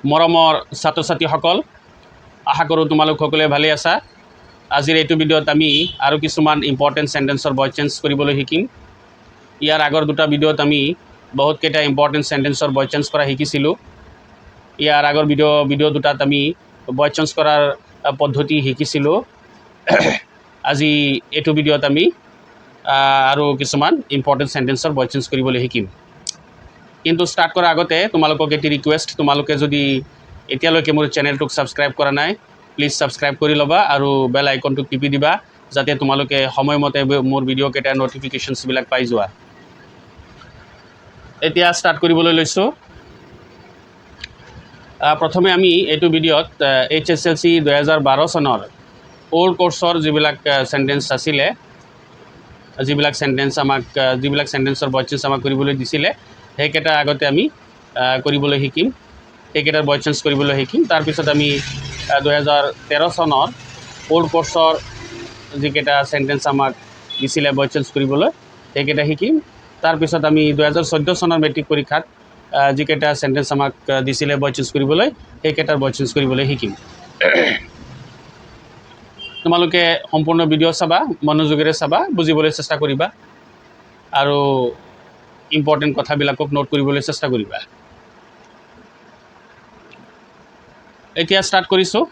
মৰমৰ ছাত্ৰ ছাত্ৰীসকল আশা কৰোঁ তোমালোক সকলোৱে ভালে আছা। আজিৰ এইটো ভিডিঅ'ত আমি আৰু কিছুমান ইম্পৰ্টেণ্ট সেন্টেন্সৰ ভইচ চেঞ্জ কৰিবলৈ শিকিম। ইয়াৰ আগৰ দুটা ভিডিঅ'ত আমি বহুতকেইটা ইম্পৰ্টেণ্ট সেন্টেন্সৰ ভইচ চেঞ্জ কৰা শিকিছিলোঁ। ইয়াৰ আগৰ ভিডিঅ' দুটাত আমি ভইচ চেঞ্জ কৰাৰ পদ্ধতি শিকিছিলোঁ। আজি এইটো ভিডিঅ'ত আমি আৰু কিছুমান ইম্পৰ্টেণ্ট সেন্টেন্সৰ ভইচ চেঞ্জ কৰিবলৈ শিকিম। কিন্তু ষ্টাৰ্ট কৰাৰ আগতে তোমালোকক এটি ৰিকুৱেষ্ট, তোমালোকে যদি এতিয়ালৈকে মোৰ চেনেলটোক ছাবস্ক্ৰাইব কৰা নাই প্লিজ ছাবস্ক্ৰাইব কৰি ল'বা আৰু বেল আইকনটো টিপি দিবা যাতে তোমালোকে সময়মতে মোৰ ভিডিঅ'কেইটাৰ নটিফিকেশ্যনছবিলাক পাই যোৱা। এতিয়া ষ্টাৰ্ট কৰিবলৈ লৈছোঁ। প্ৰথমে আমি এইটো ভিডিঅ'ত HSLC 2012 চনৰ অল্ড কোৰ্চৰ যিবিলাক সেন্টেন্স আছিলে, যিবিলাক সেন্টেন্সৰ ভইচ চেঞ্জ আমাক কৰিবলৈ দিছিলে সেইকেইটা আগতে আমি কৰিবলৈ শিকিম, সেইকেইটাৰ ভইচ চেঞ্জ কৰিবলৈ শিকিম। তাৰপিছত আমি 2013 চনৰ অল্ড কোৰ্চৰ যিকেইটা সেন্টেন্স আমাক দিছিলে ভইচ চেঞ্জ কৰিবলৈ সেইকেইটা শিকিম। তাৰপিছত আমি 2014 চনৰ মেট্ৰিক পৰীক্ষাত যিকেইটা সেন্টেন্স আমাক দিছিলে ভইচ চেঞ্জ কৰিবলৈ সেইকেইটাৰ ভইচ চেঞ্জ কৰিবলৈ শিকিম। তোমালোকে সম্পূৰ্ণ ভিডিঅ' চাবা, মনোযোগেৰে চাবা, বুজিবলৈ চেষ্টা কৰিবা আৰু ইম্পৰ্টেণ্ট কথাবিলাকক নোট কৰিবলৈ চেষ্টা কৰিবা। এতিয়া ষ্টাৰ্ট কৰিছোঁ।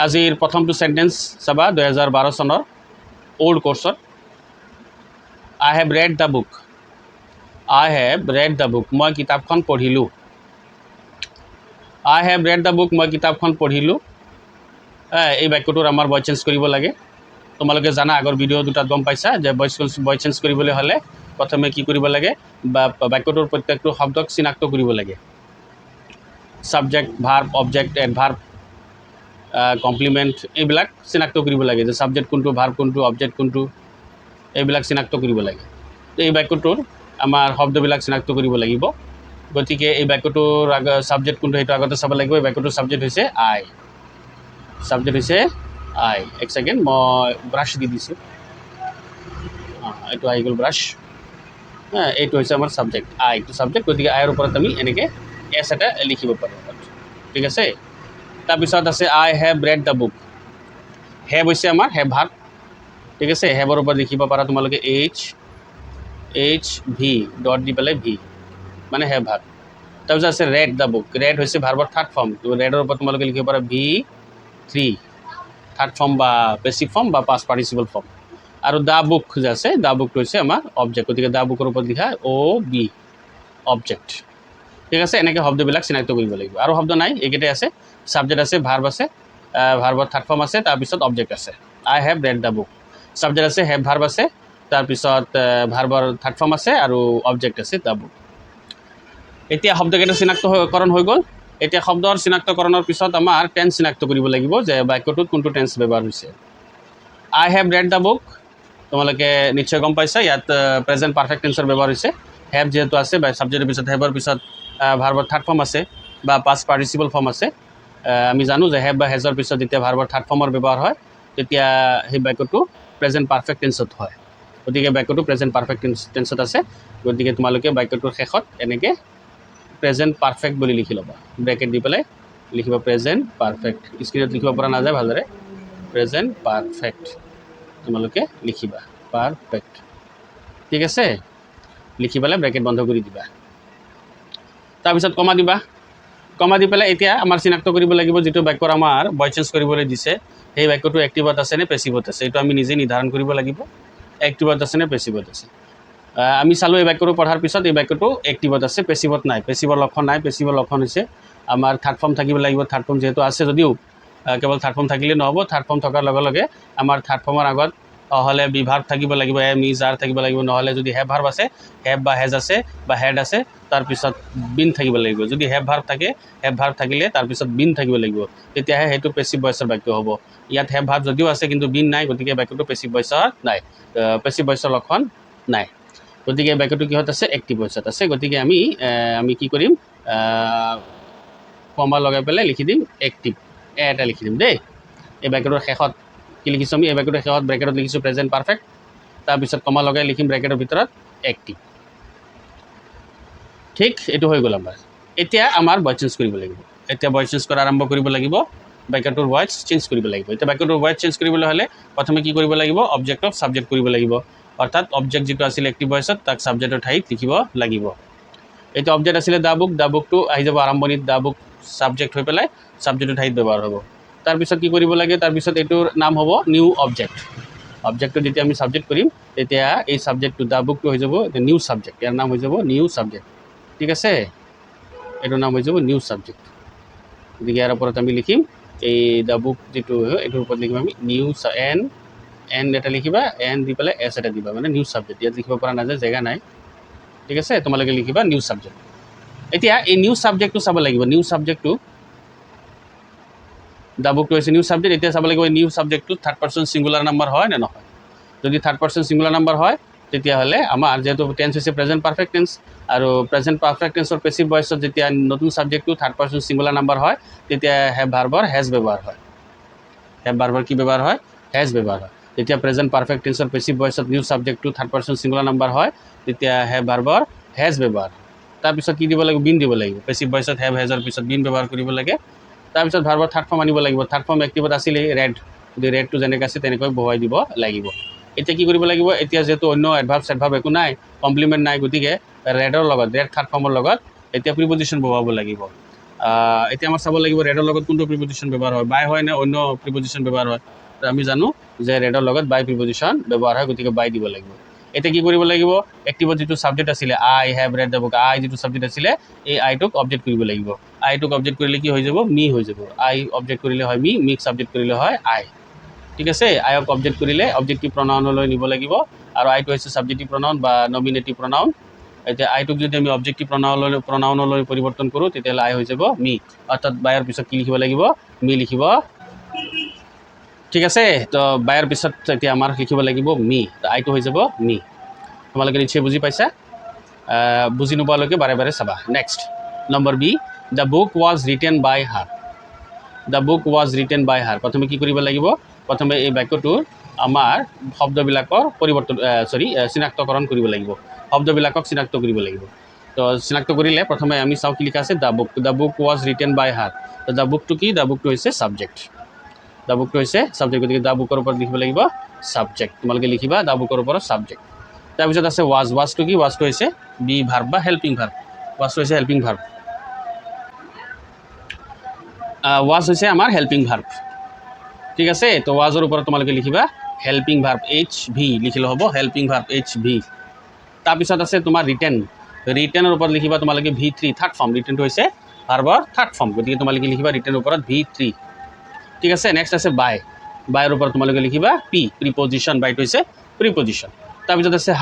আজিৰ প্ৰথমটো সেন্টেন্স চাবা 2012 চনৰ অল্ড কোৰ্চত। I have read the book. I have read the book, মই কিতাপখন পঢ়িলোঁ। I have read the book, মই কিতাপখন পঢ়িলোঁ। এই বাক্যটোৰ আমাৰ ভইচ চেঞ্জ কৰিব লাগে। তোমালোকে জানা, আগৰ ভিডিঅ' দুটাত গম পাইছা যে ভইচ চেঞ্জ কৰিবলৈ হ'লে প্ৰথমে কি কৰিব লাগে, বা বাক্যটোৰ প্ৰত্যেকটো শব্দক চিনাক্ত কৰিব লাগে। ছাবজেক্ট, ভাৰ্ব, অবজেক্ট, এডভাৰ্ব, কমপ্লিমেণ্ট এইবিলাক চিনাক্ত কৰিব লাগে, যে ছাবজেক্ট কোনটো, ভাৰ্ব কোনটো, অবজেক্ট কোনটো, এইবিলাক চিনাক্ত কৰিব লাগে। এই বাক্যটোৰ আমাৰ শব্দবিলাক চিনাক্ত কৰিব লাগিব। গতিকে এই বাক্যটোৰ ছাবজেক্ট কোনটো সেইটো আগতে চাব লাগিব। এই বাক্যটোৰ ছাবজেক্ট হৈছে আই। ছাবজেক্ট হৈছে আই। এক ছেকেণ্ড, মই ব্ৰাছ দি দিছোঁ। এইটো আহি গ'ল ব্ৰাছ। এইটো হৈছে আমাৰ ছাবজেক্ট, আই এইটো ছাবজেক্ট। গতিকে আইৰ ওপৰত আমি এনেকৈ এছ এটা লিখিব পাৰোঁ। ঠিক আছে। তাৰপিছত আছে I have read the book. Have হৈছে আমাৰ হেভ ভাৰ্ব। ঠিক আছে। হেভৰ ওপৰত লিখিব পাৰা তোমালোকে এইচ ভি ডট দি পেলাই ভি, মানে হেভ ভাৰ্ব। তাৰপিছত আছে ৰেড দ্য বুক। ৰেড হৈছে ভাৰ্বৰ থাৰ্ড ফৰ্ম। ৰেডৰ ওপৰত তোমালোকে লিখিব পাৰা V3, থাৰ্ড ফৰ্ম বা পেচিভ ফৰ্ম বা পাষ্ট পাৰ্টিচিপল ফৰ্ম। আৰু দ্য বুক যে আছে, দ্য বুকটো হৈছে আমাৰ অবজেক্ট। গতিকে দ্য বুকৰ ওপৰত লিখা OB, অবজেক্ট। ঠিক আছে। এনেকৈ শব্দবিলাক চিনাক্ত কৰিব লাগিব। আৰু শব্দ নাই, এইকেইটাই আছে। ছাবজেক্ট আছে, ভাৰ্ব আছে, ভাৰ্বৰ থাৰ্ড ফৰ্ম আছে, তাৰপিছত অবজেক্ট আছে। I have read the book. Subject আছে, হেভ ভাৰ্ব আছে, তাৰপিছত ভাৰ্বৰ থাৰ্ড ফৰ্ম আছে আৰু অবজেক্ট আছে দ্য বুক। এতিয়া শব্দকেইটা চিনাক্তকৰণ হৈ গ'ল। এতিয়া শব্দৰ চিনাক্তকৰণৰ পিছত আমাৰ টেন্স চিনাক্ত কৰিব লাগিব, যে বাক্যটোত কোনটো টেন্স ব্যৱহাৰ হৈছে। আই হেভ ৰেড দ্য বুক, তোমালোকে নিশ্চয় গম পাইছা, ইয়াত প্ৰেজেণ্ট পাৰফেক্ট টেন্সৰ ব্যৱহাৰ হৈছে। হেভ যিহেতু আছে, বা ছাবজেক্টৰ পিছত হেভৰ পিছত ভাৰ্বৰ থাৰ্ড ফৰ্ম আছে বা পাষ্ট পাৰ্টিচিপল ফৰ্ম আছে। আমি জানো যে হেভ বা হেজৰ পিছত যেতিয়া ভাৰ্বৰ থাৰ্ড ফৰ্মৰ ব্যৱহাৰ হয় তেতিয়া সেই বাক্যটো প্ৰেজেণ্ট পাৰফেক্ট টেন্সত হয়। গতিকে বাক্যটো প্ৰেজেণ্ট পাৰফেক্ট টেন্সত আছে। গতিকে তোমালোকে বাক্যটোৰ শেষত এনেকৈ প্ৰেজেণ্ট পাৰফেক্ট বুলি লিখি ল'বা, ব্ৰেকেট দি পেলাই লিখিব প্ৰেজেণ্ট পাৰফেক্ট। স্ক্ৰীণত লিখিব পৰা নাযায় ভালদৰে, প্ৰেজেণ্ট পাৰফেক্ট তোমালোকে লিখিবা, পাৰফেক্ট। ঠিক আছে। লিখি পেলাই ব্ৰেকেট বন্ধ কৰি দিবা। তাৰপিছত কমা দিবা। কমা দি পেলাই এতিয়া আমাৰ চিনাক্ত কৰিব লাগিব, যিটো বাক্যৰ আমাৰ ভইচ চেঞ্জ কৰিবলৈ দিছে সেই বাক্যটো এক্টিভত আছে নে পেচিভত আছে, এইটো আমি নিজে নিৰ্ধাৰণ কৰিব লাগিব। এক্টিভত আছে নে পেচিভত আছে। আমি চালোঁ এই বাক্যটো পঢ়াৰ পিছত এই বাক্যটো এক্টিভত আছে, পেচিভত নাই। পেচিভৰ লক্ষণ নাই। পেচিভৰ লক্ষণ হৈছে আমাৰ থাৰ্ড ফৰ্ম থাকিব লাগিব। থাৰ্ড ফৰ্ম যিহেতু আছে, যদিও কেৱল থাৰ্ড ফৰ্ম থাকিলে নহ'ব। থাৰ্ড ফৰ্ম থকাৰ লগে লগে আমাৰ থাৰ্ড ফৰ্মৰ আগত হ'লে বি ভাৰ্ব থাকিব লাগিব, এম ইজ আৰ থাকিব লাগিব। নহ'লে যদি হেভ ভাৰ্ব আছে, হেভ বা হেজ আছে বা হেড আছে, তাৰপিছত বিন থাকিব লাগিব। যদি হেভ ভাৰ্ব থাকে, হেভ ভাৰ্ব থাকিলে তাৰপিছত বিন থাকিব লাগিব, তেতিয়াহে সেইটো পেচিভ ভইচৰ বাক্য হ'ব। ইয়াত হেভ ভাৰ্ব যদিও আছে কিন্তু বিন নাই, গতিকে বাক্যটো পেচিভ ভইচৰ নাই, পেচিভ ভইচৰ লক্ষণ নাই। গতিকে বাক্যটো কিহত আছে, এক্টিভ ভইচত আছে। গতিকে আমি কি কৰিম, কমা লগাই পেলাই লিখি দিম এক্টিভ, এটা লিখি দিম দেই। এই বাক্যটোৰ শেষত কি লিখিছোঁ আমি, এই বাক্যটোৰ শেষত ব্ৰেকেটত লিখিছোঁ প্ৰেজেণ্ট পাৰফেক্ট, তাৰপিছত কমা লগাই লিখিম ব্ৰেকেটৰ ভিতৰত এক্টিভ। ঠিক, এইটো হৈ গ'ল আমাৰ। এতিয়া আমাৰ ভইচ চেঞ্জ কৰিব লাগিব এতিয়া ভইচ চেঞ্জ কৰা আৰম্ভ কৰিব লাগিব বাক্যটোৰ ভইচ চেঞ্জ কৰিব লাগিব এতিয়া বাক্যটোৰ ভইচ চেঞ্জ কৰিবলৈ হ'লে প্ৰথমে কি কৰিব লাগিব অবজেক্টক সাবজেক্ট কৰিব লাগিব অৰ্থাৎ অবজেক্ট যেটো আছিল এক্টিভ ভইচত তাক সাবজেক্টৰ ঠাইত লিখিব লাগিব এটা অবজেক্ট আছিল দা বুকটো আহি যাব আৰম্ভণিত দা বুক সাবজেক্ট হৈ পেলাই সাবজেক্টৰ ঠাইত ব্যৱহাৰ হ'ব তাৰ পিছত কি কৰিব লাগে তাৰ পিছত এটোৰ নাম হ'ব নিউ অবজেক্ট অবজেক্টটো যেতিয়া আমি সাবজেক্ট কৰিম তেতিয়া এই সাবজেক্টটো দা বুকটো হৈ যাব নিউ সাবজেক্ট ইয়াৰ নাম হৈ যাব নিউ সাবজেক্ট ঠিক আছে এটোৰ নাম হৈ যাব নিউ সাবজেক্ট গতিকে ইয়াৰ ওপৰত আমি লিখিম এই দা বুক যেটো এটোৰ ওপৰত লিখিম আমি নিউ এন এটা লিখিবা এন দি পেলাই এছ এটা দিবা মানে নিউ সাবজেক্ট ইয়াত লিখিব পৰা নাযায় জায়গা নাই ঠিক আছে তোমালোকে লিখিবা নিউ সাবজেক্ট এতিয়া এই নিউ সাবজেক্টটো চাব লাগিব নিউ সাবজেক্টটো দা বুকটো হৈছে নিউ সাবজেক্ট এতিয়া চাব লাগিব নিউ সাবজেক্টটো থাৰ্ড পাৰসন সিঙ্গুলাৰ নাম্বাৰ হয় না নহয় যদি থাৰ্ড পাৰসন সিঙ্গুলাৰ নাম্বাৰ হয় তেতিয়াহ'লে আমাৰ যেহেতু টেন্স হৈছে প্ৰেজেন্ট পাৰফেক্ট টেন্স আৰু প্ৰেজেন্ট পাৰফেক্ট টেন্সৰ পেসিভ ভয়েসত যেতিয়া নতুন সাবজেক্টটো থাৰ্ড পাৰসন সিঙ্গুলাৰ নাম্বাৰ হয় তেতিয়া হ্যাভ ভাৰ্বৰ হেজ ব্যৱহাৰ হয় হ্যাভ ভাৰ্বৰ কি ব্যৱহাৰ হয় হেজ ব্যৱহাৰ হয় যেতিয়া প্ৰেজেন্ট পাৰফেক্ট টেন্সৰ পেসিভ ভয়েসত নিউ সাবজেক্টটো থাৰ্ড পাৰসন সিঙ্গুলাৰ নাম্বাৰ হয় তেতিয়া হ্যাভ ভাৰ্বৰ হেজ ব্যৱহাৰ তাৰ পিছত কি দিব লাগিব বিন দিব লাগিব পেসিভ ভয়েসত হ্যাভ হেজৰ পিছত বিন ব্যৱহাৰ কৰিব লাগে তাৰ পিছত ভাৰ্বৰ থাৰ্ড ফৰ্ম আনিব লাগিব থাৰ্ড ফৰ্ম এক্টিভত আছিল ৰেড ৰেডটো যেনেকৈ আছে তেনেকৈ বহুৱাই দিব লাগিব এতিয়া কি কৰিব লাগিব এতিয়া যেহেতু অন্য এডভাৰ্ব সেডভাৰ্ব একো নাই কমপ্লিমেন্ট নাই গতিকে ৰেডৰ লগত ৰেড থাৰ্ড ফৰ্মৰ লগত এতিয়া প্ৰিপজিশন বহুৱাব লাগিব এতিয়া আমাৰ চাব লাগিব ৰেডৰ লগত কোনটো প্ৰিপজিশন ব্যৱহাৰ হয় বাই হয় নে অন্য প্ৰিপজিশন ব্যৱহাৰ হয় আমি জানো যে ৰেডৰ লগত বাই প্ৰিপজিশন ব্যৱহাৰ হয় গতিকে বাই দিব লাগিব এতিয়া কি কৰিব লাগিব এক্টিভত যেটো সাবজেক্ট আছিল I have read the book I যেটো সাবজেক্ট আছিল এই আইটোক অবজেক্ট কৰিব লাগিব আইটোক অবজেক্ট কৰিলে কি হৈ যাব মি হৈ যাব আই অবজেক্ট কৰিলে হয় মি মিক সাবজেক্ট কৰিলে হয় আই ঠিক আছে আইক অবজেক্ট কৰিলে অবজেক্টিভ প্ৰনাউনলৈ নিব লাগিব আৰু আইটো হৈছে সাবজেক্টিভ প্ৰনাউন বা নমিনেটিভ প্ৰনাউন এতিয়া আইটোক যদি আমি অবজেক্টিভ প্ৰনাউনলৈ পৰিৱৰ্তন কৰোঁ তেতিয়াহ'লে আই হৈ যাব মি অৰ্থাৎ বাইৰ পিছত কি লিখিব লাগিব মি লিখিব ঠিক আছে তো বাইৰ পিছত এতিয়া আমাৰ লিখিব লাগিব মি তো আইটো হৈ যাব মি তোমালোকে নিশ্চয় বুজি পাইছা বুজি নোপোৱালৈকে বাৰে বাৰে চাবা next number be the book was written by her the book was written by her প্ৰথমে কি কৰিব লাগিব প্ৰথমে এই বাক্যটোৰ আমাৰ শব্দবিলাকৰ পৰিৱৰ্তন চিনাক্তকৰণ কৰিব লাগিব শব্দবিলাকক চিনাক্ত কৰিব লাগিব তো চিনাক্ত কৰিলে প্ৰথমে আমি চাওঁ কি লিখা আছে the book was written by হাৰ তো দ্য বুকটো কি দ্য বুকটো হৈছে সাবজেক্ট দ্য বুকটো হৈছে সাবজেক্ট গতিকে দ্য বুকৰ ওপৰত লিখিব লাগিব সাবজেক্ট তোমালোকে লিখিবা দ্য বুকৰ ওপৰত সাবজেক্ট তাৰপিছত আছে ৱাজটো কি ৱাজটো হৈছে বি ভাৰ্ব বা হেল্পিং ভাৰ্ব ৱাজটো হৈছে হেল্পিং ভাৰ্ব ৱাজ হৈছে আমাৰ হেল্পিং ভাৰ্ব ঠিক আছে তো ৱাজৰ ওপৰত তোমালোকে লিখিবা হেল্পিং ভাৰ্ব এইচ ভি লিখিলে হ'ব হেল্পিং ভাৰ্ব এইচ ভি তাৰপিছত আছে তোমাৰ ৰিটেনৰ ওপৰত লিখিবা তোমালোকে ভি থ্ৰী থাৰ্ড ফৰ্ম ৰিটেনটো হৈছে ভাৰ্বৰ থাৰ্ড ফৰ্ম গতিকে তোমালোকে লিখিবা ৰিটেনৰ ওপৰত ভি থ্ৰী ঠিক আছে নেক্সট আছে বাইৰ ওপৰত তোমালোকে লিখিবা পি প্ৰিপজিশ্যন বাইটো হৈছে প্ৰিপজিশ্যন তাৰপিছত আছে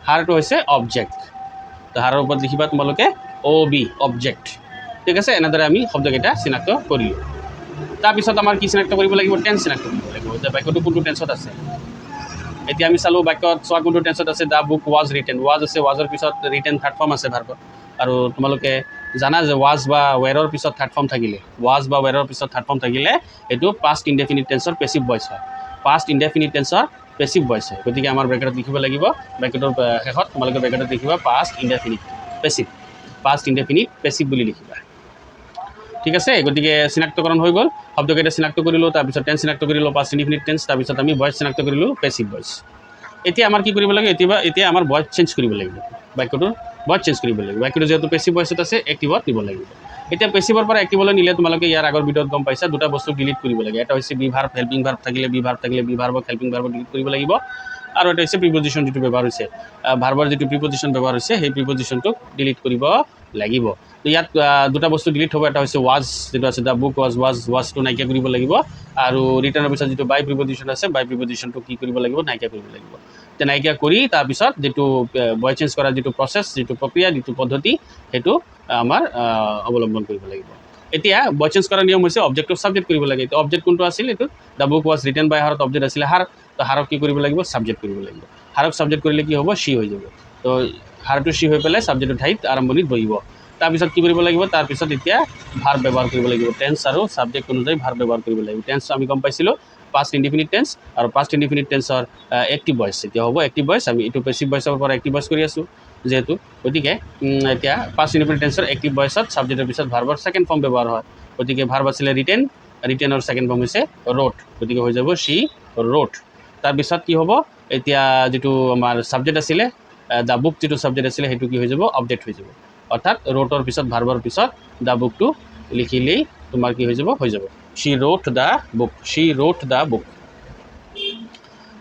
হাৰটো হৈছে অবজেক্ট তো হাৰৰ ওপৰত লিখিবা তোমালোকে অ বি অবজেক্ট ঠিক আছে এনেদৰে আমি শব্দকেইটা চিনাক্ত কৰিলোঁ তাৰপিছত আমাৰ কি চিনাক্ত কৰিব লাগিব টেন্স চিনাক্ত কৰিব লাগিব যে বাক্যটো কোনটো টেন্সত আছে এতিয়া আমি চালোঁ বাক্যত চোৱা কোনটো টেন্সত আছে the book was written was আছে ৱাজৰ পিছত ৰিটেন থাৰ্ড ফৰ্ম আছে ভাৰ্বৰ আৰু তোমালোকে জানা যে ৱাজ বা ৱেৰৰ পিছত থাৰ্ড ফৰ্ম থাকিলে ৱাজ বা ৱেৰৰ পিছত থাৰ্ড ফৰ্ম থাকিলে এইটো পাষ্ট ইনডেফিনিট টেন্সৰ পেছিভ ভইচ হয় পাষ্ট ইনডেফিনিট টেন্সৰ পেছিভ ভইচ হয় গতিকে আমাৰ ব্ৰেকেটত লিখিব লাগিব ব্ৰেকেটৰ শেষত তোমালোকে ব্ৰেকেটত লিখিবা পাষ্ট ইনডেফিনিট পেছিভ বুলি লিখিবা ঠিক আছে গতিকে চিনাক্তকৰণ হৈ গ'ল শব্দকেইটা চিনাক্ত কৰিলোঁ তাৰপিছত টেন্স চিনাক্ত কৰিলোঁ পাষ্ট ইনডেফিনিট টেন্স তাৰপিছত আমি ভইচ চিনাক্ত কৰিলোঁ পেছিভ ভইচ এতিয়া আমাৰ কি কৰিব লাগে এতিয়া আমাৰ ভইচ চেঞ্জ কৰিব লাগিব বাক্যটোৰ ভইচ চেঞ্জ কৰিব লাগিব বাক্যটো যেহেতু পেছিভ ভইচত আছে এক্টিভত নিব লাগিব এতিয়া পেছিভৰ পৰা এক্টিভলৈ নিলে তোমালোকে ইয়াৰ আগৰ ভিডিঅ'ত গম পাইছা দুটা বস্তু ডিলিট কৰিব লাগে এটা হৈছে বি ভাৰ্ব হেল্পিং ভাৰ্ব থাকিলে বি ভাৰ্বক হেল্পিং ভাৰ্বক ডিলিট কৰিব লাগিব আৰু এটা হৈছে প্ৰিপজিশ্যন যিটো ব্যৱহাৰ হৈছে ভাৰ্বৰ যিটো প্ৰিপজিশ্যন ব্যৱহাৰ হৈছে সেই প্ৰিপজিশ্যনটোক ডিলিট কৰিব লাগিব তো ইয়াত দুটা বস্তু ডিলিট হ'ব এটা হৈছে ৱাজ যেটো আছে দ্য বুক ৱাজটো নাইকিয়া কৰিব লাগিব আৰু ৰিটাৰ্ণৰ পিছত যিটো বাই প্ৰিপজিশ্যন আছে বাই প্ৰিপজিশ্যনটো কি কৰিব লাগিব নাইকিয়া কৰিব লাগিব তে নাইকিয়া কৰি তাৰপিছত যিটো ভইচ চেঞ্জ কৰাৰ যিটো প্ৰচেছ যিটো প্ৰক্ৰিয়া যিটো পদ্ধতি সেইটো আমাৰ অৱলম্বন কৰিব লাগিব এতিয়া ভইচ চেঞ্জ কৰাৰ নিয়ম হৈছে অবজেক্টক সাবজেক্ট কৰিব লাগে তো অবজেক্ট কোনটো আছিল এইটো দ্য বুক ৱাজ ৰিটেন বাই হাৰত অবজেক্ট আছিলে হাৰ তো হাৰক কি কৰিব লাগিব সাবজেক্ট কৰিব লাগিব হাৰক সাবজেক্ট কৰিলে কি হ'ব সি হৈ যাব তো হাৰটো সি হৈ পেলাই সাবজেক্টৰ ঠাইত আৰম্ভণিত বহিব তাৰপিছত কি কৰিব লাগিব তাৰপিছত এতিয়া ভাৰ্ব ব্যৱহাৰ কৰিব লাগিব টেন্স আৰু সাবজেক্ট অনুযায়ী ভাৰ্ব ব্যৱহাৰ কৰিব লাগিব টেন্স আমি গম পাইছিলোঁ পাষ্ট ইনডিফিনিট টেন্স আৰু পাষ্ট ইনডিফিনিট টেন্সৰ এক্টিভ ভইচ এতিয়া হ'ব এক্টিভ ভইচ আমি এইটো পেছিভ ভইচৰ পৰা এক্টিভ ভইচ কৰি আছোঁ যেহেতু গতিকে এতিয়া পাষ্ট ইনডিফিনিট টেন্সৰ এক্টিভ ভইচত ছাবজেক্টৰ পিছত ভাৰ্বৰ ছেকেণ্ড ফৰ্ম ব্যৱহাৰ হয় গতিকে ভাৰ্ব আছিলে ৰিটেন ৰিটেনৰ ছেকেণ্ড ফৰ্ম হৈছে ৰোট গতিকে হৈ যাব শ্বি ৰোট তাৰপিছত কি হ'ব এতিয়া যিটো আমাৰ ছাবজেক্ট আছিলে দ্য বুক যিটো ছাবজেক্ট আছিলে সেইটো কি হৈ যাব অবজেক্ট হৈ যাব অৰ্থাৎ ৰোটৰ পিছত ভাৰ্বৰ পিছত দ্য বুকটো লিখিলেই তোমাৰ কি হৈ যাব শ্বি ৰোট দ্য বুক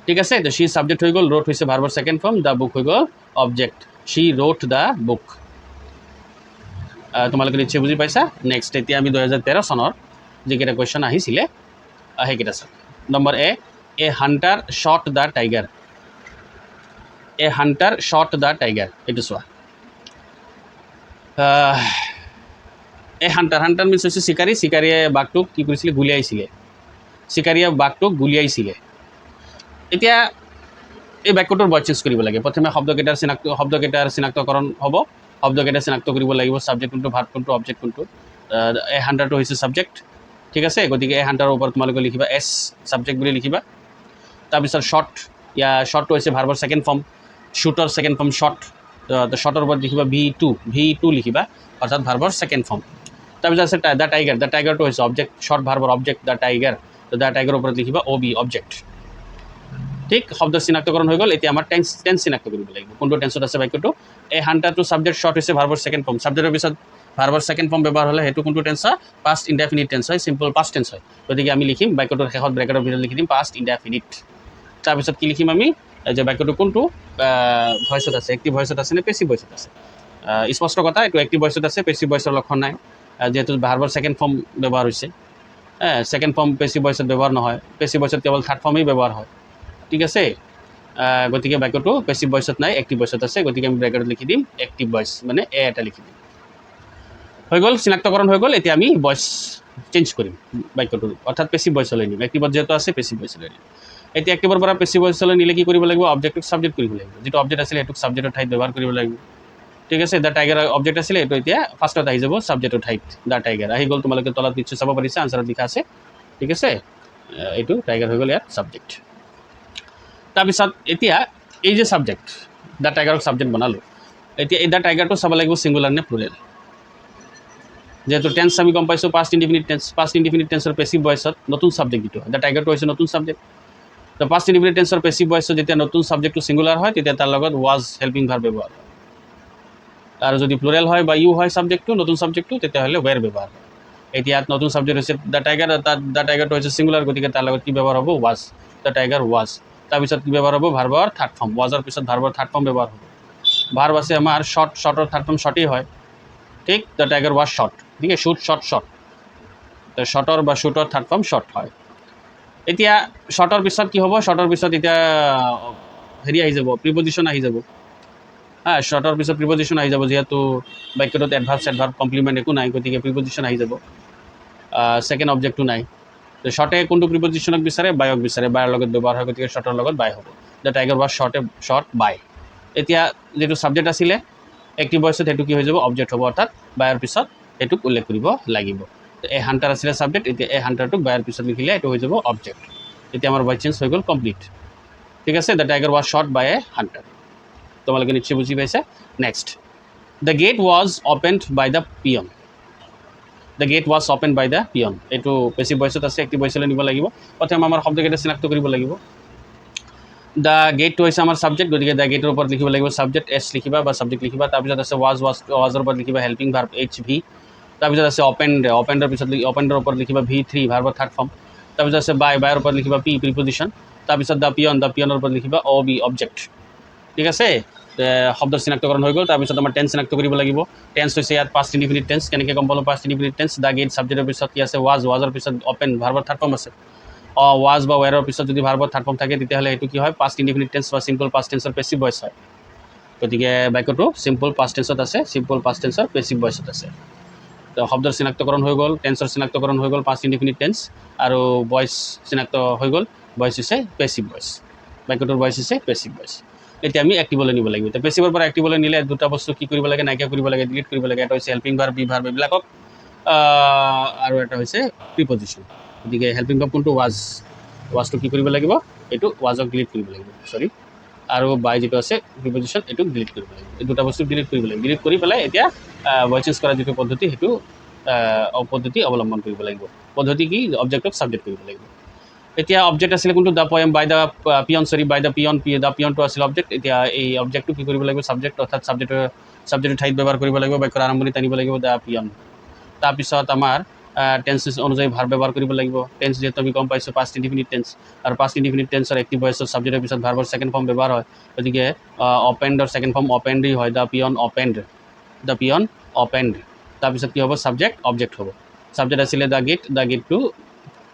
ঠিক আছে তো শ্বি ছাবজেক্ট হৈ গ'ল ৰোট হৈছে ভাৰ্বৰ ছেকেণ্ড ফৰ্ম দ্য বুক হৈ গ'ল object Shi root the book তোমালোকে নিশ্চয় বুজি পাইছা নেক্সট এতিয়া আমি 2013 চনৰ যিকেইটা কুৱেশ্যন আহিছিলে সেইকেইটা চাম number A Hunter shot the tiger এইটো চোৱা এ হাণ্টাৰ মিনছ হৈছে চিকাৰীয়ে বাঘটোক কি কৰিছিলে গুলিয়াইছিলে এতিয়া এই বাক্যটোৰ ভইচ চেঞ্জ কৰিব লাগে প্ৰথমে শব্দকেইটাৰ চিনাক্তকৰণ হ'ব শব্দকেইটা চিনাক্ত কৰিব লাগিব ছাবজেক্ট কোনটো ভাৰ্ব কোনটো অবজেক্ট কোনটো এ হাণ্টাৰটো হৈছে ছাবজেক্ট ঠিক আছে গতিকে এ হাণ্টাৰৰ ওপৰত তোমালোকে লিখিবা এছ ছাবজেক্ট বুলি লিখিবা তাৰপিছত শ্বটটো হৈছে ভাৰ্বৰ ছেকেণ্ড ফৰ্ম শ্বুটৰ ছেকেণ্ড ফৰ্ম শ্বট শ্বটৰ ওপৰত লিখিবা ভি টু লিখিবা অৰ্থাৎ ভাৰ্বৰ ছেকেণ্ড ফৰ্ম তাৰপিছত আছে দ্য টাইগাৰটো হৈছে অবজেক্ট শ্বৰ্ট ভাৰ্বৰ অবজেক্ট দ্য টাইগাৰৰ ওপৰত লিখিবা অবজেক্ট ঠিক শব্দ চিনাক্তকৰণ হৈ গ'ল এতিয়া আমাৰ টেন্স চিনাক্ত কৰিব লাগিব কোনটো টেন্সত আছে বাক্যটো এ হাণ্টাৰটো ছাবজেক্ট শ্বৰ্ট হৈছে ভাৰ্বৰ ছেকেণ্ড ফৰ্ম ছাবজেক্টৰ পিছত ভাৰ্বৰ ছেকেণ্ড ফৰ্ম ব্যৱহাৰ হ'লে সেইটো কোনটো টেন্স হয় পাষ্ট ইনডেফিনিট টেন্স হয় চিম্পল পাষ্ট টেন্স হয় গতিকে আমি লিখিম বাক্যটোৰ শেষত ব্ৰেকেটৰ ভিতৰত লিখি দিম পাষ্ট ইনডেফিনিট তাৰপিছত কি লিখিম আমি যে বাক্যটো কোনটো ভইচত আছে এক্টিভ ভইচত আছে নে পেছিভ ভইচত আছে স্পষ্ট কথা এইটো এক্টিভ ভইচত আছে পেছিভ ভইচৰ লক্ষণ নাই যিহেতু ভাৰ্বৰ ছেকেণ্ড ফৰ্ম ব্যৱহাৰ হৈছে ছেকেণ্ড ফৰ্ম পেছিভ ভইচত ব্যৱহাৰ নহয় পেছিভ ভইচত কেৱল থাৰ্ড ফৰ্মেই ব্যৱহাৰ হয় ঠিক আছে গতিকে বাক্যটো পেছিভ ভইচত নাই এক্টিভ ভইচত আছে গতিকে আমি ব্ৰেকেটত লিখি দিম এক্টিভ ভইচ মানে এ এটা লিখি দিম হৈ গ'ল চিনাক্তকৰণ হৈ গ'ল এতিয়া আমি ভইচ চেঞ্জ কৰিম বাক্যটোৰ অৰ্থাৎ পেছিভ ভইচলৈ নিম এক্টিভত যিহেতু আছে পেছিভ ভইচলৈ নিম এতিয়া এক্টিভৰ পৰা পেছিভ ভইচলৈ নিলে কি কৰিব লাগিব অবজেক্টটোক ছাবজেক্ট কৰিব লাগিব যিটো অবজেক্ট আছিলে সেইটোক ছাবজেক্টৰ ঠাইত ব্যৱহাৰ কৰিব লাগিব ঠিক আছে দ্য টাইগাৰ অবজেক্ট আছিলে এইটো এতিয়া ফাৰ্ষ্টত আহি যাব ছাবজেক্টৰ ঠাইত দ্য টাইগাৰ আহি গ'ল তোমালোকে তলত নিশ্চয় চাব পাৰিছা আনচাৰত লিখা আছে ঠিক আছে এইটো টাইগাৰ হৈ গ'ল ইয়াত ছাবজেক্ট তাৰপিছত এতিয়া এই যে ছাবজেক্ট দ্য টাইগাৰক ছাবজেক্ট বনালোঁ এতিয়া এই দ্য টাইগাৰটো চাব লাগিব ছিংগুলাৰ নে প্লুৰেল যেহেতু টেন্স আমি গম পাইছোঁ পাষ্ট ইনডিফিনিট টেন্সৰ পেছিভ ভইচত নতুন ছাবজেক্ট যিটো দ্য টাইগাৰটো হৈছে নতুন ছাবজেক্ট তো পাষ্ট ইনডিফিনিট টেন্সৰ পেছিভ ভইচত যেতিয়া নতুন ছাবজেক্টটো ছিংগুলাৰ হয় তেতিয়া তাৰ লগত ৱাজ হেল্পিং ভাৰ্ব ব্যৱহাৰ হয় আৰু যদি প্লুৰেল হয় বা ইউ হয় ছাবজেক্টটো নতুন ছাবজেক্টটো তেতিয়াহ'লে ৱেৰ ব্যৱহাৰ হয় এতিয়া ইয়াত নতুন ছাবজেক্ট হৈছে দ্য টাইগাৰটো হৈছে ছিংগুলাৰ গতিকে তাৰ লগত কি ব্যৱহাৰ হ'ব ৱাজ দ্য টাইগাৰ ৱাজ তাৰপিছত কি ব্যৱহাৰ হ'ব ভাৰ্বৰ থাৰ্ড ফৰ্ম ৱাজৰ পিছত ভাৰ্বৰ থাৰ্ড ফৰ্ম ব্যৱহাৰ হ'ব ভাৰ্ব আছে আমাৰ শ্বৰ্টৰ থাৰ্ড ফৰ্ম শ্বৰ্টেই হয় ঠিক দ্য টাইগাৰ ৱাজ শ্বৰ্ট ঠিক আছে শ্বৰ্ট তো শ্বৰ্টৰ বা শ্বুটৰ থাৰ্ড ফৰ্ম শ্বৰ্ট হয় এতিয়া শ্বৰ্টৰ পিছত কি হ'ব শ্বৰ্টৰ পিছত এতিয়া হেৰি আহি যাব প্ৰিপজিশ্যন আহি যাব শ্বৰ্টৰ পিছত প্ৰিপজিশ্যন আহি যাব যিহেতু বাক্যটোত এডভাৰ্ব কমপ্লিমেণ্ট একো নাই গতিকে প্ৰিপজিশ্যন আহি যাব ছেকেণ্ড অবজেক্টটো নাই তো শ্বৰ্টে কোনটো প্ৰিপজিশ্যনক বিচাৰে বায়ক বিচাৰে বায়ৰ লগত ব্যৱহাৰ হয় গতিকে শ্বৰ্টৰ লগত বাই হ'ব দ্য টাইগাৰ ৱাজ শ্বৰ্ট বাই এতিয়া যিটো ছাবজেক্ট আছিলে এক্টিভ ভইচত সেইটো কি হৈ যাব অবজেক্ট হ'ব অৰ্থাৎ বায়ৰ পিছত সেইটোক উল্লেখ কৰিব লাগিব এ হাণ্টাৰ আছিলে ছাবজেক্ট এতিয়া এই হাণ্টাৰটোক বায়ৰ পিছত লিখিলে এইটো হৈ যাব অবজেক্ট এতিয়া আমাৰ ভইচ চেঞ্জ হৈ গ'ল কমপ্লিট ঠিক আছে the tiger was shot by a hunter তোমালোকে নিশ্চয় বুজি পাইছা next the gate was opened by the peon এইটো পেছিভ ভইচত আছে এক্টিভ ভইচলৈ নিব লাগিব প্ৰথমে আমাৰ শব্দকেইটা চিনাক্ত কৰিব লাগিব দ্য গেটটো হৈছে আমাৰ ছাবজেক্ট গতিকে দ্য গেটৰ ওপৰত লিখিব লাগিব ছাবজেক্ট এছ লিখিবা বা ছাবজেক্ট লিখিবা তাৰপিছত আছে ৱাজৰ ওপৰত লিখিবা হেল্পিং ভাৰ্ব HV তাৰপিছত আছে অপেণ্ডৰ পিছত অপেণ্ডৰ ওপৰত লিখিবা V3 ভাৰ্বৰ থাৰ্ড ফৰ্ম তাৰপিছত আছে বায়ৰ ওপৰত লিখিবা P প্ৰিপজিশ্যন তাৰপিছত দ্য পিয়নৰ ওপৰত লিখিবা OB অবজেক্ট ঠিক আছে শব্দ চিনাক্তকৰণ হৈ গ'ল তাৰপিছত আমাৰ টেন্স চিনাক্ত কৰিব লাগিব টেন্স হৈছে ইয়াত পাষ্ট ইনডিফিনিট টেন্স কেনেকৈ গম পালোঁ past indefinite tense the gate ছাবজেক্টৰ পিছত কি আছে ৱাজৰ পিছত অপেন ভাৰ্বৰ থাৰ্ড ফৰ্ম আছে ৱাজ বা ৱেৰৰ পিছত যদি ভাৰ্বৰ থাৰ্ড ফৰ্ম থাকে তেতিয়াহ'লে এইটো কি হয় পাষ্ট ইনডিফিনিট টেন্স বা চিম্পল পাষ্ট টেন্সৰ পেছিভ ভইচ হয় গতিকে বাক্যটো চিম্পল পাষ্ট টেন্সত আছে চিম্পল পাষ্ট টেন্সৰ পেছিভ ভইচত আছে তো শব্দৰ চিনাক্তকৰণ হৈ গ'ল টেন্সৰ চিনাক্তকৰণ হৈ গ'ল পাষ্ট ইনডিফিনিট টেন্স আৰু ভইচ চিনাক্ত হৈ গ'ল ভইচ হৈছে পেছিভ ভইচ বাক্যটোৰ ভইচ হৈছে পেছিভ ভইচ এতিয়া আমি এক্টিভলৈ নিব লাগিব এতিয়া পেছিভৰ পৰা এক্টিভলৈ নিলে দুটা বস্তু কি কৰিব লাগে নাইকিয়া কৰিব লাগে ডিলিট কৰিব লাগে এটা হৈছে হেল্পিং ভাৰ্ব বি ভাৰ্ব এইবিলাকক আৰু এটা হৈছে প্ৰিপজিশ্যন গতিকে হেল্পিং ভাৰ্ব কোনটো ৱাজটো কি কৰিব লাগিব এইটো ৱাজক ডিলিট কৰিব লাগিব আৰু বাই যেটো আছে প্ৰিপজিশ্যন এটো ডিলিট কৰিব লাগিব এই দুটা বস্তু ডিলিট কৰিব লাগিব ডিলিট কৰি পেলাই এতিয়া ভয়েস চেঞ্জ কৰা যেটো পদ্ধতি হেতু পদ্ধতি অৱলম্বন কৰিব লাগিব পদ্ধতি কি অবজেক্টক সাবজেক্ট কৰিব লাগিব এতিয়া অবজেক্ট আছিল কোনটো দা পোয়েম বাই দা পিয়ন সৰি বাই দা পিয়ন দা পিয়নটো আছিল অবজেক্ট এতিয়া এই অবজেক্টটো কি কৰিব লাগিব সাবজেক্ট অৰ্থাৎ সাবজেক্টৰ ঠাইত ব্যৱহাৰ কৰিব লাগিব বাক্যৰ আৰম্ভণিত আনিব লাগিব দা পিয়ন তাৰ পিছত আমাৰ টেন্স অনুযায়ী ভাৰ্ব ব্যৱহাৰ কৰিব লাগিব টেন্স যেটো আমি গম পাইছো পাস্ট ইনডিফিনিট টেন্স আৰু পাস্ট ইনডিফিনিট টেন্সৰ এক্টিভ ভয়েসৰ সাবজেক্টৰ পিছত ভাৰ্বৰ সেকেন্ড ফৰ্ম ব্যৱহাৰ হয় গতিকে অপেন্ডৰ সেকেন্ড ফৰ্ম অপেন্ডই হয় দা পিয়ন অপেন্ড তাৰ পিছত কি হ'ব সাবজেক্ট অবজেক্ট হ'ব সাবজেক্ট আছিল দা গেটটো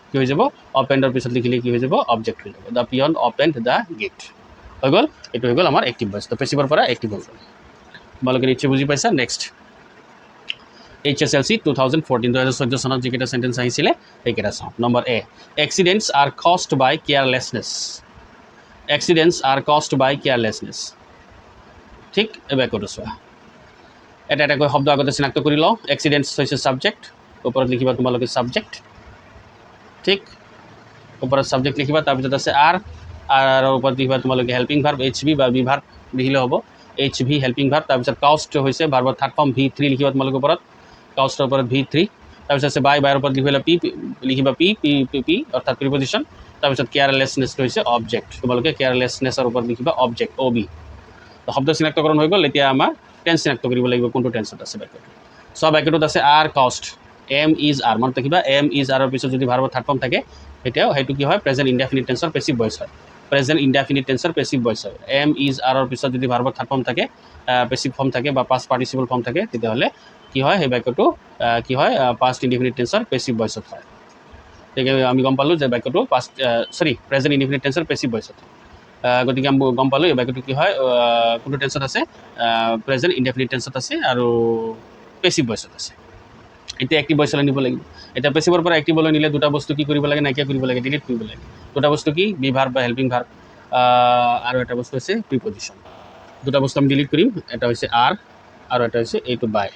কি হৈ যাব অপেন্ডৰ পিছত লিখিলে কি হৈ যাব অবজেক্ট হৈ যাব দা পিয়ন অপেন্ড দা গেট হৈ গ'ল এটো হৈ গ'ল আমাৰ এক্টিভ ভয়েস তো পেসিভৰ পৰা এক্টিভ হৈ গ'ল তোমালোকে নিশ্চয় বুজি পাইছা নেক্সট HSLC 2014 চনত যিকেইটা সেন্টেন্স আহিছিলে সেইকেইটা চাওঁ নম্বৰ এ এক্সিডেন্টস আৰ কজড বাই কেয়াৰলেছনেছ ঠিক এবাৰ কৰো চোৱা এটা কৈ শব্দ আগতে চিনাক্ত কৰি লওঁ এক্সিডেন্টস হৈছে সাবজেক্ট ওপৰত লিখিবা তোমালোকে সাবজেক্ট ঠিক ওপৰত সাবজেক্ট লিখিবা তাৰ পিছত আছে আৰ আৰু ওপৰত লিখিবা তোমালোকে হেল্পিং ভাৰ্ব HV বা বি ভাৰ্ব লিখিলে হ'ব HV হেল্পিং ভাৰ্ব তাৰ পিছত কাউষ্ট হৈছে ভাৰ্বৰ থাৰ্ড ফৰ্ম V3 লিখিবা তোমালোকে ওপৰত কাউষ্টৰ ওপৰত V3 তাৰ পিছত আছে বাইৰ ওপৰত লিখিবা P অৰ্থাৎ প্ৰিপজিশন তাৰ পিছত কেয়াৰলেছনেছ হৈছে অবজেক্ট তোমালোকে কেয়াৰলেছনেছৰ ওপৰত লিখিবা অবজেক্ট OB তো শব্দ চিনাক্তকৰণ হৈ গ'ল এতিয়া আমাৰ টেন্স চিনাক্ত কৰিব লাগিব কোনটো টেন্সত আছে বাক্যটো সব বাক্যটোত আছে আৰ কাউষ্ট এম ইজ আৰ মনত ৰাখিবা এম ইজ আৰৰ পিছত যদি ভাৰ্বৰ থাৰ্ড ফৰ্ম থাকে তেতিয়াও হেতু কি হয় প্ৰেজেন্ট ইনডেফিনিট টেন্সৰ পেসিভ ভয়েস হয় প্ৰেজেন্ট ইনডেফিনিট টেন্সৰ পেসিভ ভয়েস হয় এম ইজ আৰৰ পিছত যদি ভাৰ্বৰ থাৰ্ড ফৰ্ম থাকে পেসিভ ফৰ্ম থাকে বা পাস্ট পাৰ্টিসিপল ফৰ্ম থাকে তেতিয়াহ'লে কি হয় সেই বাক্যটো কি হয় পাস্ট ইনডিফিনিট টেন্সৰ পেসিভ ভয়েসত হয় ঠিক আমি গম পালো যে বাক্যটো পাস্ট প্ৰেজেন্ট ইনডিফিনিট টেন্সৰ পেসিভ ভয়েসত গতিকে আমি গম পালো এই বাক্যটো কি হয় কোনটো টেন্সত আছে প্ৰেজেন্ট ইনডিফিনিট টেন্সত আছে আৰু পেসিভ ভয়েসত আছে এতিয়া এক্টিভ ভয়েসলৈ নিব লাগিব এতিয়া পেসিভৰ পৰা এক্টিভলৈ নিলে দুটা বস্তু কি কৰিব লাগে নাইকিয়া কৰিব লাগে ডিলিট কৰিব লাগে দুটা বস্তু কি বি ভাৰ্ব বা হেল্পিং ভাৰ্ব আৰু এটা বস্তু আছে প্ৰিপজিশন দুটা বস্তু আমি ডিলিট কৰিম এটা হৈছে আৰ আৰু এটা হৈছে এইটো বাই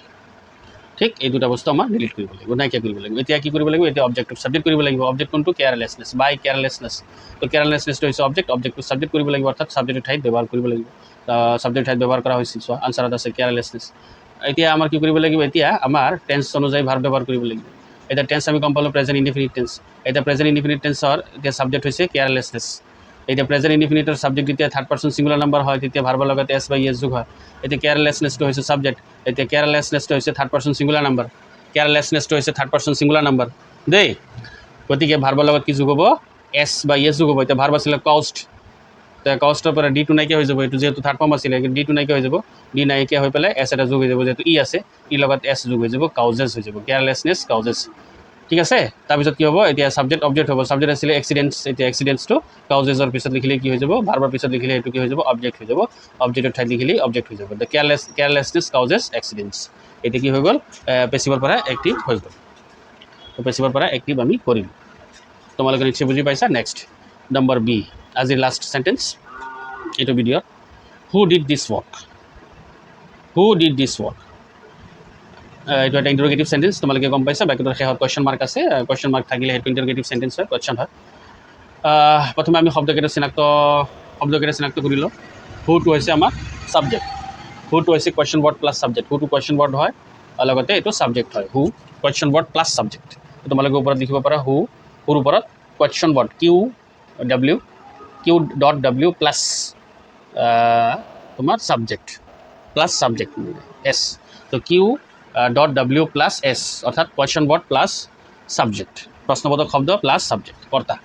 ঠিক এই দুটা বস্তু আমাৰ ডিলিট কৰিব লাগিব নাইকিয়া কৰিব লাগিব এতিয়া কি কৰিব লাগিব এতিয়া অবজেক্টক সাবজেক্ট কৰিব লাগিব অবজেক্ট কোনটো কেয়াৰলেছনেছ বাই কেয়াৰলেছনেছ তো কেয়াৰলেছনেছটো হৈছে অবজেক্টক সাবজেক্ট কৰিব লাগিব অৰ্থাৎ সাবজেক্টৰ ঠাইত ব্যৱহাৰ কৰিব লাগিব সাবজেক্টৰ ঠাইত ব্যৱহাৰ কৰা হৈছিল চোৱা আনসাৰত আছে কেয়াৰলেছনেছ এতিয়া আমাৰ কি কৰিব লাগিব এতিয়া আমাৰ টেন্স অনুযায়ী ভাৰ্ব ব্যৱহাৰ কৰিব লাগিব এটা টেন্স আমি গম পালো প্ৰেজেন্ট ইনডিফিনিট টেন্স এটা প্ৰেজেন্ট ইনডিফিনিট টেন্সৰ এতিয়া সাবজেক্ট হৈছে কেয়াৰলেছনেছ এতিয়া প্ৰেজেন্ট ইনডিফিনিটৰ সাবজেক্ট যেতিয়া থাৰ্ড পাৰ্সন সিঙ্গুলাৰ নাম্বাৰ হয় তেতিয়া ভাৰ্বৰ লগত এস বা ইএস যোগ হয় এতিয়া কেয়াৰলেছনেছটো হৈছে সাবজেক্ট এতিয়া কেয়াৰলেছনেছটো হৈছে থাৰ্ড পাৰ্সন সিঙ্গুলাৰ নাম্বাৰ কেয়াৰলেছনেছটো হৈছে থাৰ্ড পাৰ্সন সিঙ্গুলাৰ নাম্বাৰ দেই গতিকে ভাৰ্বৰ লগত কি যোগ হ'ব এস বা ইএস যোগ হ'ব এতিয়া ভার্ব আছিল কাউষ্ট কাউষ্টৰ পৰা ডি টু নাইকিয়া হৈ যাব এইটো যেহেতু থাৰ্ড ফৰ্ম আছিলে ডি টু নাইকিয়া হৈ যাব ডি নাইকিয়া হৈ পেলাই এছ এটা যোগ হৈ যাব যেহেতু ই আছে ই লগত এছ যোগ হৈ যাব কাউজেছ হৈ যাব কেয়াৰলেছনেছ কাউজেছ ঠিক আছে তাৰপিছত কি হ'ব এতিয়া সাবজেক্ট অবজেক্ট হ'ব সাবজেক্ট আছিলে এক্সিডেন্টস এতিয়া এক্সিডেন্টসটো কাউজেছৰ পিছত লিখিলে কি হৈ যাব ভাৰ্বৰ পিছত লিখিলে এইটো কি হৈ যাব অবজেক্ট হৈ যাব অবজেক্টৰ ঠাইত লিখিলে অবজেক্ট হৈ যাব দ্য কেয়াৰলেছনেছ কাউজেছ এক্সিডেন্টস এতিয়া কি হৈ গ'ল পেসিভৰ পৰা এক্টিভ হৈ গ'ল তো পেসিভৰ পৰা এক্টিভ আমি কৰিম তোমালোকে নিশ্চয় বুজি পাইছা নেক্সট নম্বৰ বি আজিৰ লাষ্ট সেন্টেন্স এইটো video' who did this work এইটো এটা ইণ্টাৰোগেটিভ সেন্টেন্স তোমালোকে গম পাইছা বাক্যটোৰ শেষত কোৱেশ্চন মাৰ্ক আছে কোৱেশ্চন মাৰ্ক থাকিলে সেইটো ইণ্টাৰোগেটিভ সেন্টেন্স হয় কোৱেশ্চন হয় প্ৰথমে আমি শব্দকেইটা চিনাক্ত কৰি লওঁ হুটো হৈছে আমাৰ সাবজেক্ট হুটো হৈছে কোৱেশ্চন ৱৰ্ড প্লাছ সাবজেক্ট হুটো কোৱেশ্চন ৱৰ্ড হয় আৰু লগতে এইটো সাবজেক্ট হয় who question word plus subject তোমালোকে ওপৰত লিখিব পাৰা হুৰ ওপৰত question word Q dot W plus তোমার সাবজেক্ট এস তো কিউ ডট ডাব্লিউ প্লাছ এস অর্থাৎ কোয়েশ্চন ৱৰ্ড প্লাছ সাবজেক্ট প্ৰশ্নবোধক শব্দ প্লাছ সাবজেক্ট কৰ্তা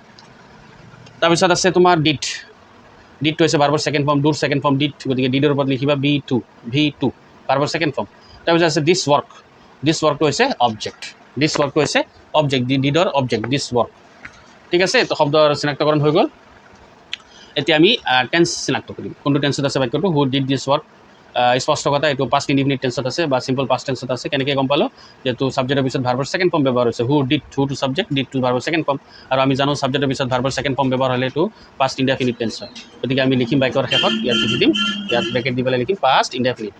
তাৰপিছত আছে তোমাৰ ডিডটো হৈছে ভাৰ্বৰ সেকেন্ড ফৰ্ম ডুৰ সেকেন্ড ফৰ্ম ডিড গতিকে ডিডৰ ওপৰত লিখিবা V2 ভাৰ্বৰ সেকেন্ড ফৰ্ম তাৰপিছত আছে দিছ ৱৰ্কটো হৈছে অবজেক্ট ডিডৰ অবজেক্ট দিছ ৱৰ্ক ঠিক আছে তো শব্দৰ চিনাক্তকৰণ হৈ গ'ল এতিয়া আমি টেন্স চিনাক্ত কৰিম কোনটো টেন্সত আছে বাক্যটো হু ডিড দিছ ৱৰ্ক স্পষ্ট কথা এইটো পাষ্ট ইনডিফিনিট টেন্সত আছে বা সিম্পল পাষ্ট টেন্সত আছে কেনেকৈ গম পালো যেহেতু সাবজেক্টৰ পিছত ভাৰ্বৰ সেকেন্ড ফৰ্ম ব্যৱহাৰ হৈছে who to subject did to ভাৰ্বৰ সেকেন্ড ফৰ্ম আৰু আমি জানো সাবজেক্টৰ পিছত ভাৰ্বৰ সেকেন্ড ফৰ্ম ব্যৱহাৰ হ'লে এইটো পাষ্ট ইনডিফিনিট টেন্স হয় গতিকে আমি লিখিম বাক্যৰ শেষত ইয়াত লিখি দিম ইয়াত ব্ৰেকেট দি পেলাই লিখিম past indefinite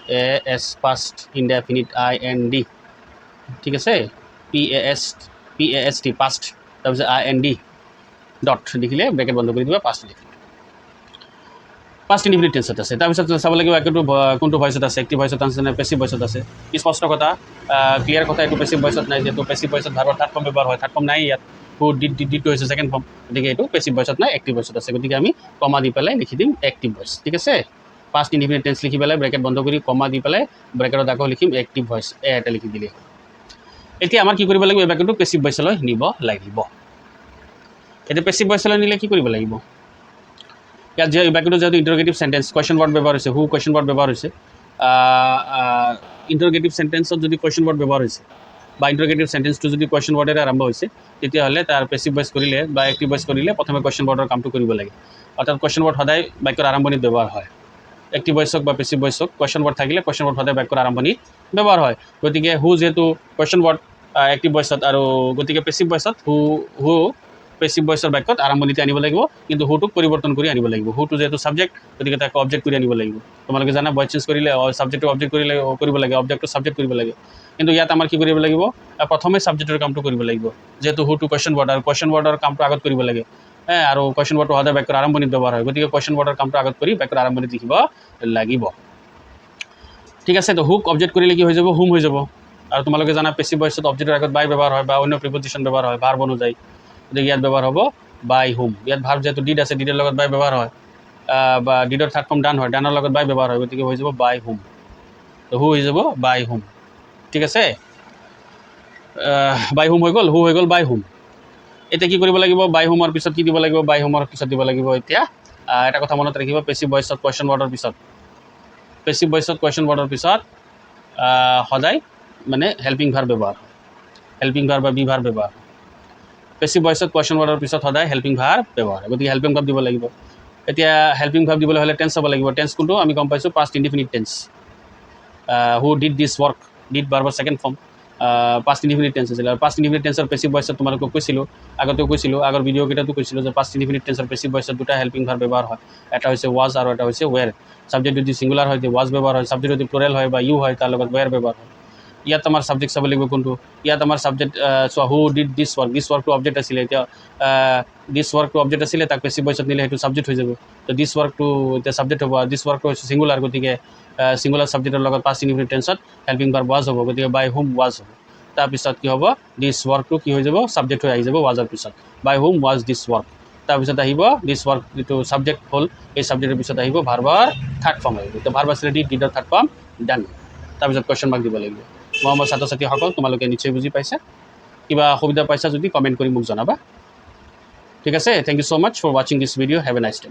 PAS past indefinite IND ঠিক আছে PAST পাষ্ট তাৰপিছত IND ডট লিখিলে ব্ৰেকেট বন্ধ কৰি দিবা পাষ্ট ইনডিফিনিট পাষ্ট ইনডিফিনিট টেন্সত আছে তাৰপিছত চাব লাগিব বাক্যটো কোনটো ভইচত আছে এক্টিভ ভইচত আছে নে পেছিভ ভইচত আছে স্পষ্ট কথা ক্লিয়াৰ কথা এইটো পেছিভ ভইচত নাই যিহেতু পেছিভ ভইচত ভাৰ্বৰ থাৰ্ড ফৰ্ম ব্যৱহাৰ হয় থাৰ্ড ফৰ্ম নাই ইয়াত হু ডিডটো হৈছে ছেকেণ্ড ফৰ্ম গতিকে এইটো পেছিভ ভইচত নাই এক্টিভ ভইচত আছে গতিকে আমি কমা দি পেলাই লিখি দিম এক্টিভ ভইচ ঠিক আছে পাষ্ট ইনডিফিনিট টেন্স লিখি পেলাই ব্ৰেকেট বন্ধ কৰি কমা দি পেলাই ব্ৰেকেটত আকৌ লিখিম এক্টিভ ভইচ এটা লিখি দিলে এতিয়া আমাৰ কি কৰিব লাগিব এই বাক্যটো পেছিভ ভইচলৈ নিব লাগিব এতিয়া পেছিভ ভইচলৈ নিলে কি কৰিব লাগিব ইয়াত যে বাক্যটো যেহেতু ইণ্টাৰগেটিভ চেণ্টেন্স কুৱেশ্যন ৱৰ্ড ব্যৱহাৰ হৈছে হু কুৱেশ্যন ৱৰ্ড ব্যৱহাৰ হৈছে ইণ্টাৰগেটিভ চেণ্টেন্সত যদি কুৱেশ্যন ৱৰ্ড ব্যৱহাৰ হৈছে বা ইণ্টাৰগেটিভ চেণ্টেন্সটো যদি কুৱেশ্যন ৱৰ্ডেৰে আৰম্ভ হৈছে তেতিয়াহ'লে তাৰ পেছিভ ভইচ কৰিলে বা এক্টিভ ভইচ কৰিলে প্ৰথমে কুৱেশ্যন ৱৰ্ডৰ কামটো কৰিব লাগে অৰ্থাৎ কুৱেশ্যন ৱৰ্ড সদায় বাক্যৰ আৰম্ভণিত ব্যৱহাৰ হয় এক্টিভ ভইচ হওক বা পেছিভ ভইচ হওক কুৱেশ্যন ৱৰ্ড থাকিলে কুৱেশ্যন ৱৰ্ড সদায় বাক্যৰ আৰম্ভণিত ব্যৱহাৰ হয় গতিকে হু যিহেতু কুৱেশ্যন ৱৰ্ড এক্টিভ ভইচত আৰু গতিকে পেছিভ ভইচত হু পেছিভ ভইচৰ বাক্যত আৰম্ভণিতে আনিব লাগিব কিন্তু হুটোক পৰিৱৰ্তন কৰি আনিব লাগিব হুটো যিহেতু ছাবজেক্ট গতিকে তাক অবজেক্ট কৰি আনিব লাগিব তোমালোকে জানা ভইচ চেঞ্জ কৰিলে ছাবজেক্টটো অবজেক্ট কৰিব লাগে অবজেক্টটো ছাবজেক্ট কৰিব লাগে কিন্তু ইয়াত আমাৰ কি কৰিব লাগিব প্ৰথমে ছাবজেক্টৰ কামটো কৰিব লাগিব যিহেতু হুটো কুৱেশ্যন ৱৰ্ড আৰু কুৱেশ্যন ৱৰ্ডৰ কামটো আগত কৰিব লাগে আৰু কুৱেশ্যন ৱৰ্ডটো সদায় বাক্যৰ আৰম্ভণিত ব্যৱহাৰ হয় গতিকে কুৱেশ্যন ৱৰ্ডৰ কামটো আগত কৰি বাক্যৰ আৰম্ভণিত লিখিব লাগিব ঠিক আছে তো হুক অবজেক্ট কৰিলে কি হৈ যাব হুম হৈ যাব আৰু তোমালোকে জানা পেছিভ ভইচত অবজেক্টৰ আগত বাই ব্যৱহাৰ হয় বা অন্য প্ৰিপজিশ্যন ব্যৱহাৰ হয় ভাৰ্ব অনুযায়ী গতিকে ইয়াত ব্যৱহাৰ হ'ব বাই হুম ইয়াত ভাৰ্ব যিহেতু ডিড আছে ডিডৰ লগত বাই ব্যৱহাৰ হয় বা ডিডৰ থাৰ্ড ফৰ্ম ডান হয় ডানৰ লগত বাই ব্যৱহাৰ হয় গতিকে হৈ যাব বাই হুম তো হু হৈ যাব বাই হুম ঠিক আছে বাই হুম হৈ গ'ল হু হৈ গ'ল বাই হুম এতিয়া কি কৰিব লাগিব বাই হুমৰ পিছত কি দিব লাগিব বাই হুমৰ পিছত দিব লাগিব এতিয়া এটা কথা মনত ৰাখিব পেছিভ ভইচত কুৱেশ্যন ৱৰ্ডৰ পিছত পেছিভ ভইচত কুৱেশ্যন ৱৰ্ডৰ পিছত সদায় মানে হেল্পিং ভাৰ্ব ব্যৱহাৰ হয় হেল্পিং ভাৰ্ব বা বি ভাৰ্ব ব্যৱহাৰ হয় পেছিভ ভইচত কুৱেশ্যন ৱৰ্ডৰ পিছত সদায় হেল্পিং ভাৰ্ব ব্যৱহাৰ হয় গতিকে হেল্পিং ভাৰ্ব দিব লাগিব এতিয়া হেল্পিং ভাৰ্ব দিবলৈ হ'লে টেন্স হ'ব লাগিব টেন্স কোনটো আমি গম পাইছোঁ past indefinite tense who did this work did ভাৰ্বৰ second form past indefinite tense আছিলে আৰু পাষ্ট ইনডিফিনিট টেন্সৰ পেছিভ ভইচত তোমালোকক কৈছিলোঁ আগতেও কৈছিলোঁ আগৰ ভিডিঅ'কেইটাতো কৈছিলোঁ যে পাষ্ট ইনডিফিনিট টেন্সৰ পেছিভ ভইচত দুটা হেল্পিং ভাৰ্ব ব্যৱহাৰ হয় এটা হৈছে ৱাজ আৰু এটা হৈছে ৱেৰ ছাবজেক্ট যদি ছিংগুলাৰ হয় ৱাজ ব্যৱহাৰ হয় ছাবজেক্ট যদি প্লুৰেল হয় বা ইউ হয় তাৰ লগত ৱেৰ ব্যৱহাৰ হয় ইয়াত আমাৰ ছাবজেক্ট চাব লাগিব কোনটো ইয়াত আমাৰ ছাবজেক্ট চোৱা হু ডিড দিছ ৱৰ্কটো অবজেক্ট আছিলে এতিয়া দিছ ৱৰ্কটো অবজেক্ট আছিলে তাক পেছিভ ভইচত নিলে সেইটো ছাবজেক্ট হৈ যাব তো দিছ ৱৰ্কটো এতিয়া ছাবজেক্ট হ'ব দিছ ৱৰ্কটো হৈছে ছিংগুলাৰ গতিকে ছিংগুলাৰ ছাবজেক্টৰ লগত পাষ্ট ইনডিফিনিট টেন্সত হেল্পিং ভাৰ্ব ৱাজ হ'ব গতিকে বাই হুম ৱাজ হ'ব তাৰপিছত কি হ'ব দিছ ৱৰ্কটো কি হৈ যাব ছাবজেক্ট হৈ আহি যাব ৱাজৰ পিছত বাই হুম ৱাজ দিছ ৱৰ্ক তাৰপিছত আহিব দিছ ৱৰ্ক যিটো ছাবজেক্ট হ'ল এই ছাবজেক্টৰ পিছত আহিব ভাৰ্বৰ থাৰ্ড ফৰ্ম আহিব তো ভাৰ্ব আছিলে ডিডৰ থাৰ্ড ফৰ্ম ডান তাৰপিছত কুৱেশ্যন মাৰ্ক দিব লাগিব মই ছাত্ৰ ছাত্ৰীসকল তোমালোকে নিশ্চয় বুজি পাইছা কিবা অসুবিধা পাইছা যদি কমেণ্ট কৰি মোক জনাবা ঠিক আছে thank you so' much for ৱাচিং this video' have a nice day